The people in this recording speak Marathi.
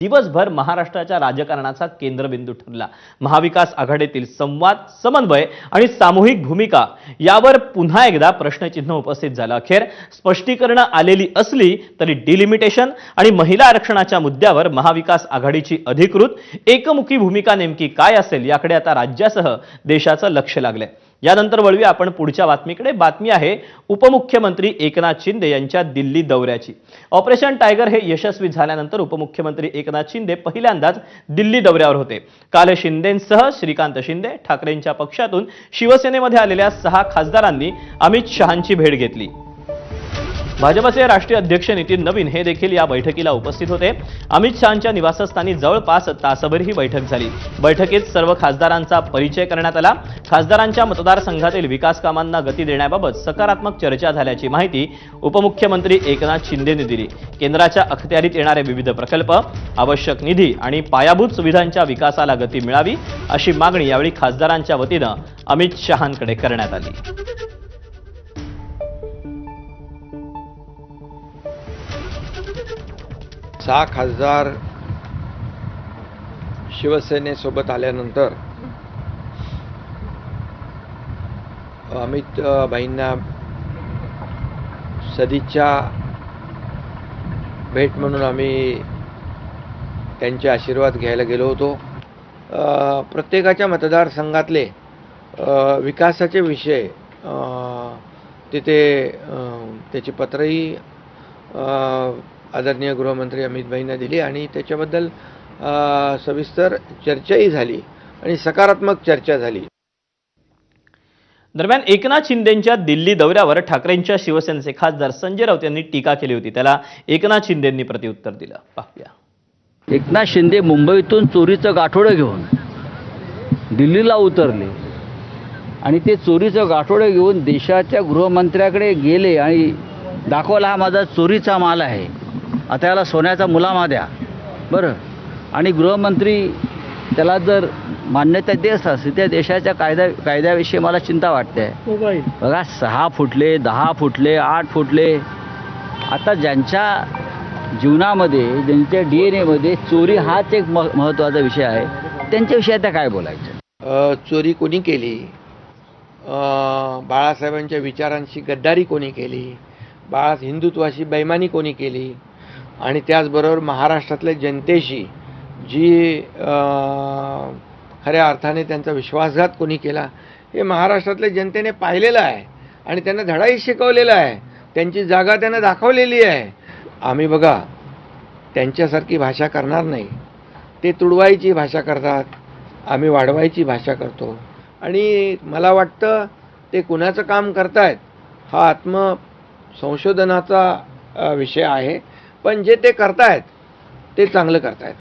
दिवसभर महाराष्ट्राच्या राजकारणाचा केंद्रबिंदू ठरला। महाविकास आघाडीतील संवाद, समन्वय आणि सामूहिक भूमिका यावर पुन्हा एकदा प्रश्नचिन्ह उपस्थित झालं। अखेर स्पष्टीकरण आलेली असली तरी डिलिमिटेशन आणि महिला आरक्षणाच्या मुद्द्यावर महाविकास आघाडीची अधिकृत एकमुखी भूमिका नेमकी काय असेल याकडे आता राज्यासह देशाचं लक्ष लागलंय। यानंतर वळूया आपण पुढच्या बातमीकडे। बातमी आहे उपमुख्यमंत्री एकनाथ शिंदे यांच्या दिल्ली दौऱ्याची। ऑपरेशन टायगर हे यशस्वी झाल्यानंतर उपमुख्यमंत्री एकनाथ शिंदे पहिल्यांदाच दिल्ली दौऱ्यावर होते। काल शिंदेंसह श्रीकांत शिंदे, ठाकरेंच्या पक्षातून शिवसेनेमध्ये आलेल्या 6 खासदारांनी अमित शहांची भेट घेतली। भाजपचे राष्ट्रीय अध्यक्ष नितीन नवीन हे देखील या बैठकीला उपस्थित होते। अमित शहांच्या निवासस्थानी जवळपास तासभर ही बैठक झाली। बैठकीत सर्व खासदारांचा परिचय करण्यात आला। खासदारांच्या मतदारसंघातील विकास कामांना गती देण्याबाबत सकारात्मक चर्चा झाल्याची माहिती उपमुख्यमंत्री एकनाथ शिंदेंनी दिली। केंद्राच्या अखत्यारीत येणारे विविध प्रकल्प, आवश्यक निधी आणि पायाभूत सुविधांच्या विकासाला गती मिळावी अशी मागणी यावेळी खासदारांच्या वतीनं अमित शहांकडे करण्यात आली। 6 खासदार शिवसेनेसोबत आल्यानंतर अमित भाईंना सदिच्छा भेट म्हणून आम्ही त्यांचे आशीर्वाद घ्यायला गेलो होतो। प्रत्येकाच्या मतदारसंघातले विकासाचे विषय तिथे त्याची पत्रही आदरणीय गृहमंत्री अमित भाईंना दिली आणि त्याच्याबद्दल सविस्तर चर्चाही झाली आणि सकारात्मक चर्चा झाली। दरम्यान एकनाथ शिंदेंच्या दिल्ली दौऱ्यावर ठाकरेंच्या शिवसेनेचे खासदार संजय राऊत यांनी टीका केली होती। त्याला एकनाथ शिंदेंनी प्रत्युत्तर दिलं। पाहूया। एकनाथ शिंदे मुंबईतून चोरीचं गाठोडं घेऊन दिल्लीला उतरले आणि ते चोरीचं गाठोडं घेऊन देशाच्या गृहमंत्र्याकडे गेले आणि दाखवला हा माझा चोरीचा माल आहे, आता याला सोन्याचा मुलामा द्या बरं। आणि गृहमंत्री त्याला जर मान्यता देत असते त्या देशाच्या कायद्याविषयी मला चिंता वाटते। बघा 6 फुटले, 10 फुटले, 8 फुटले, आता ज्यांच्या जीवनामध्ये, ज्यांच्या DNA मध्ये चोरी हाच एक महत्त्वाचा विषय आहे, त्यांच्याविषयी आता काय बोलायचं। चोरी कोणी केली, बाळासाहेबांच्या विचारांशी गद्दारी कोणी केली, हिंदुत्वाशी बेईमानी कोणी केली आणि त्याचबरोबर महाराष्ट्रातल्या जनतेशी जी खऱ्या अर्थाने त्यांचा विश्वासघात कोणी केला हे महाराष्ट्रातल्या जनतेने पाहिलेलं आहे आणि त्यांना धडाही शिकवलेला आहे, त्यांची जागा त्यांना दाखवलेली आहे। आम्ही बघा त्यांच्यासारखी भाषा करणार नाही, ते तुडवायची भाषा करतात, आम्ही वाढवायची भाषा करतो आणि मला वाटतं ते कुणाचं काम करतायत हा आत्मसंशोधनाचा विषय आहे, पण जे ते करतायत ते चांगलं करतायत।